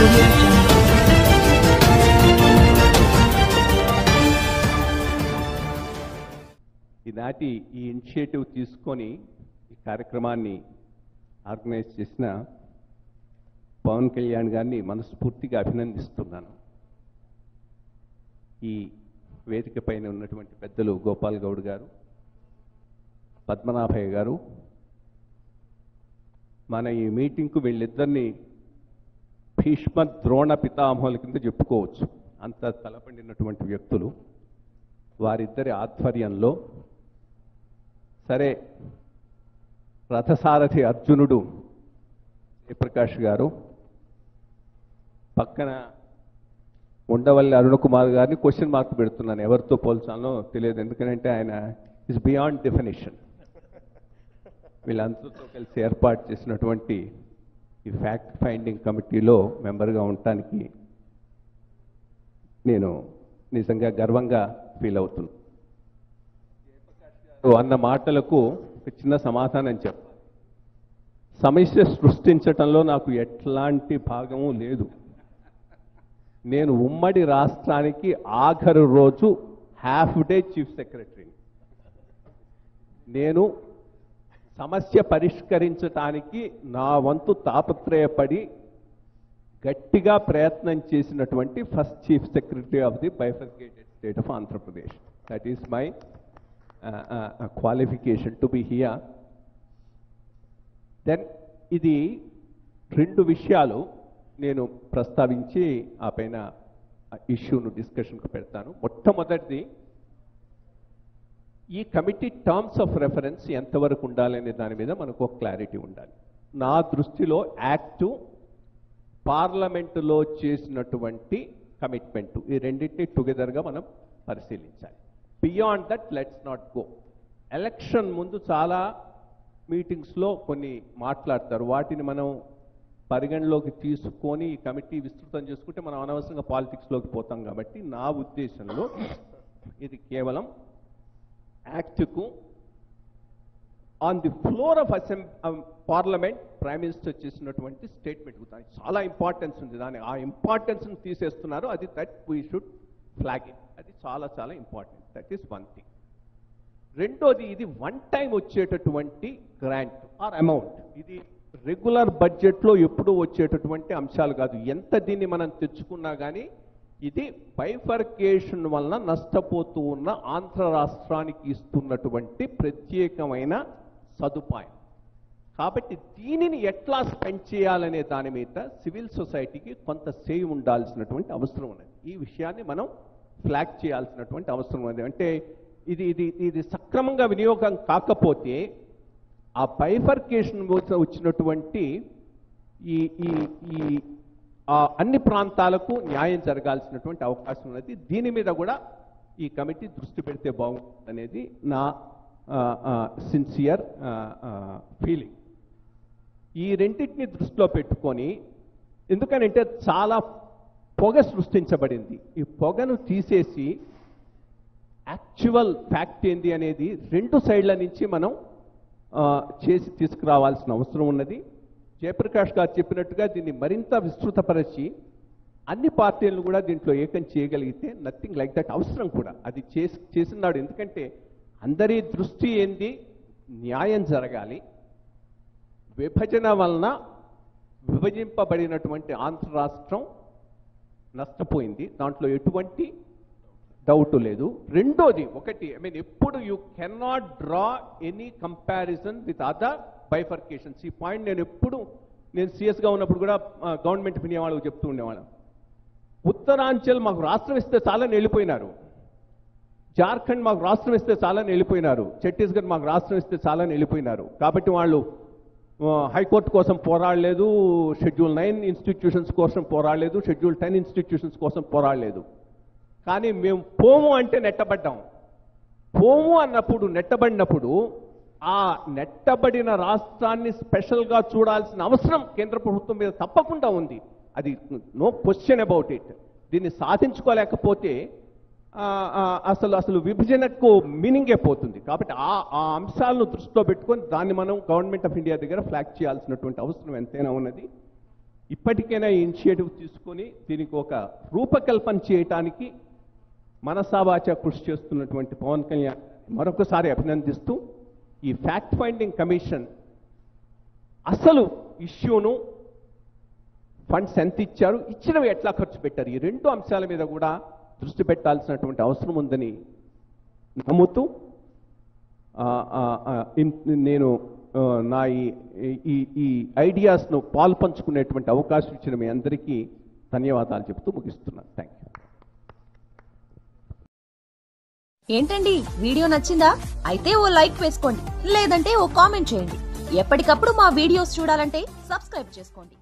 Audio Jungle. ఈనాటి ఈ initiative తీసుకొని ఈ కార్యక్రమాన్ని ఆర్గనైజ్ చేసిన పవన్ కళ్యాణ్ గారిని మనస్ఫూర్తిగా అభినందిస్తున్నాను. ఈ వేదిక పైన ఉన్నటువంటి పెద్దలు గోపాల్ గౌడ్ గారు, పద్మనాభయ్య గారు, మన ఈ మీటింగ్కు వీళ్ళిద్దరిని భీష్మ ద్రోణ పితామహుల కింద చెప్పుకోవచ్చు. అంత తలపండినటువంటి వ్యక్తులు. వారిద్దరి ఆధ్వర్యంలో సరే రథసారథి అర్జునుడు జయప్రకాష్ గారు, పక్కన ఉండవల్లి అరుణ్ కుమార్ గారిని క్వశ్చన్ మార్క్ పెడుతున్నాను, ఎవరితో పోల్చాలో తెలియదు. ఎందుకంటే ఆయన ఇస్ బియాండ్ డెఫినేషన్. వీళ్ళందరితో కలిసి ఏర్పాటు చేసినటువంటి ఈ ఫ్యాక్ట్ ఫైండింగ్ కమిటీలో మెంబర్గా ఉండటానికి నేను నిజంగా గర్వంగా ఫీల్ అవుతున్నాను. అన్న మాటలకు ఒక చిన్న సమాధానం చెప్పాలి. సమస్య సృష్టించటంలో నాకు ఎట్లాంటి భాగము లేదు. నేను ఉమ్మడి రాష్ట్రానికి ఆఖరు రోజు హాఫ్ డే చీఫ్ సెక్రటరీ. నేను సమస్య పరిష్కరించటానికి నా వంతు తాపత్రయపడి గట్టిగా ప్రయత్నం చేసినటువంటి first chief secretary of the bifurcated state of Andhra Pradesh. That is my qualification to be here. Then ఇది రెండు విషయాలు నేను ప్రస్తావించి ఆ పైన ఇష్యూను డిస్కషన్కు పెడతాను. మొట్టమొదటిది, ఈ కమిటీ టర్మ్స్ ఆఫ్ రెఫరెన్స్ ఎంతవరకు ఉండాలనే దాని మీద మనకు ఒక క్లారిటీ ఉండాలి. నా దృష్టిలో యాక్టు, పార్లమెంటులో చేసినటువంటి కమిట్మెంటు, ఈ రెండింటినీ టుగెదర్గా మనం పరిశీలించాలి. Beyond that let's not go. Election ముందు చాలా మీటింగ్స్లో కొన్ని మాట్లాడతారు, వాటిని మనం పరిగణలోకి తీసుకొని ఈ కమిటీ విస్తృతం చేసుకుంటే మనం అనవసరంగా పాలిటిక్స్లోకి పోతాం. కాబట్టి నా ఉద్దేశంలో ఇది కేవలం యాక్ట్కు on the floor of parliament prime minister చేసినటువంటి స్టేట్మెంట్ దానికి చాలా ఇంపార్టెన్స్ ఉంది. దాని ఆ ఇంపార్టెన్స్ని తీసేస్తున్నారు. అది that we should flag it. అది చాలా చాలా important. That is one thing. రెండోది, ఇది వన్ టైం వచ్చేటటువంటి గ్రాంట్ ఆర్ అమౌంట్. ఇది రెగ్యులర్ బడ్జెట్లో ఎప్పుడూ వచ్చేటటువంటి అంశాలు కాదు. ఎంత దీన్ని మనం తెచ్చుకున్నా కానీ ఇది బైఫర్కేషన్ వలన నష్టపోతూ ఉన్న ఆంధ్ర రాష్ట్రానికి ఇస్తున్నటువంటి ప్రత్యేకమైన సదుపాయం. కాబట్టి దీనిని ఎట్లా స్పెండ్ చేయాలనే దాని మీద సివిల్ సొసైటీకి కొంత సేవ్ ఉండాల్సినటువంటి అవసరం ఉన్నది. ఈ విషయాన్ని మనం ఫ్లాగ్ చేయాల్సినటువంటి అవసరం ఉంది. అంటే ఇది ఇది ఇది సక్రమంగా వినియోగం కాకపోతే ఆ బైఫర్కేషన్ వచ్చినటువంటి ఈ ఈ ఈ అన్ని ప్రాంతాలకు న్యాయం జరగాల్సినటువంటి అవకాశం ఉన్నది. దీని మీద కూడా ఈ కమిటీ దృష్టి పెడితే బాగుంటుంది అనేది నా సిన్సియర్ ఫీలింగ్. ఈ రెండింటిని దృష్టిలో పెట్టుకొని, ఎందుకనంటే చాలా పొగ సృష్టించబడింది. ఈ పొగను తీసేసి యాక్చువల్ ఫ్యాక్ట్ ఏంది అనేది రెండు సైడ్ల నుంచి మనం చేసి తీసుకురావాల్సిన అవసరం ఉన్నది. జయప్రకాష్ గారు చెప్పినట్టుగా దీన్ని మరింత విస్తృతపరిచి అన్ని పార్టీలను కూడా దీంట్లో ఏకం చేయగలిగితే నథింగ్ లైక్ దట్ అవసరం కూడా అది చేసినాడు. ఎందుకంటే అందరి దృష్టి ఏంది, న్యాయం జరగాలి. విభజన వలన విభజింపబడినటువంటి ఆంధ్ర రాష్ట్రం నష్టపోయింది, దాంట్లో ఎటువంటి డౌట్ లేదు. రెండోది, ఒకటి ఎప్పుడు you cannot draw any comparison with other bifurcations. ఈ పాయింట్ నేను సీఎస్గా ఉన్నప్పుడు కూడా గవర్నమెంట్ వినేవాళ్ళకు చెప్తూ ఉండేవాళ్ళం. ఉత్తరాంచల్ మాకు రాష్ట్రం ఇస్తే చాలని వెళ్ళిపోయినారు, జార్ఖండ్ మాకు రాష్ట్రం ఇస్తే చాలని వెళ్ళిపోయినారు, ఛత్తీస్గఢ్ మాకు రాష్ట్రం ఇస్తే చాలని వెళ్ళిపోయినారు. కాబట్టి వాళ్ళు హైకోర్టు కోసం పోరాడలేదు, షెడ్యూల్ 9 ఇన్స్టిట్యూషన్స్ కోసం పోరాడలేదు, షెడ్యూల్ 10 ఇన్స్టిట్యూషన్స్ కోసం పోరాడలేదు. కానీ మేము పోము అంటే నెట్టబడ్డాం. పోము అన్నప్పుడు, నెట్టబడినప్పుడు ఆ నెట్టబడిన రాష్ట్రాన్ని స్పెషల్గా చూడాల్సిన అవసరం కేంద్ర ప్రభుత్వం మీద తప్పకుండా ఉంది. అది నో క్వశ్చన్ అబౌట్ ఇట్. దీన్ని సాధించుకోలేకపోతే అసలు విభజనకు మీనింగే పోతుంది. కాబట్టి ఆ అంశాలను దృష్టిలో పెట్టుకొని దాన్ని మనం గవర్నమెంట్ ఆఫ్ ఇండియా దగ్గర ఫ్లాగ్ చేయాల్సినటువంటి అవసరం ఎంతైనా ఉన్నది. ఇప్పటికైనా ఇనిషియేటివ్ తీసుకొని దీనికి ఒక రూపకల్పన చేయటానికి మనసావాచ కృషి చేస్తున్నటువంటి పవన్ కళ్యాణ్ మరొకసారి అభినందిస్తూ ఈ ఫ్యాక్ట్ ఫైండింగ్ కమిషన్ అసలు ఇష్యూను ఫండ్స్ ఎంత ఇచ్చారు, ఇచ్చినవి ఎట్లా ఖర్చు పెట్టారు, ఈ రెండు అంశాల మీద కూడా దృష్టి పెట్టాల్సినటువంటి అవసరం ఉందని నమ్ముతూ నేను నా ఈ ఐడియాస్ను పాల్పంచుకునేటువంటి అవకాశం ఇచ్చిన మీ అందరికీ ధన్యవాదాలు చెబుతూ ముగిస్తున్నాను. Thank you. ఏంటండి వీడియో నచ్చిందా? అయితే ఓ లైక్ వేసుకోండి, లేదంటే ఓ కామెంట్ చేయండి. ఎప్పటికప్పుడు మా వీడియోస్ చూడాలంటే సబ్స్క్రైబ్ చేసుకోండి.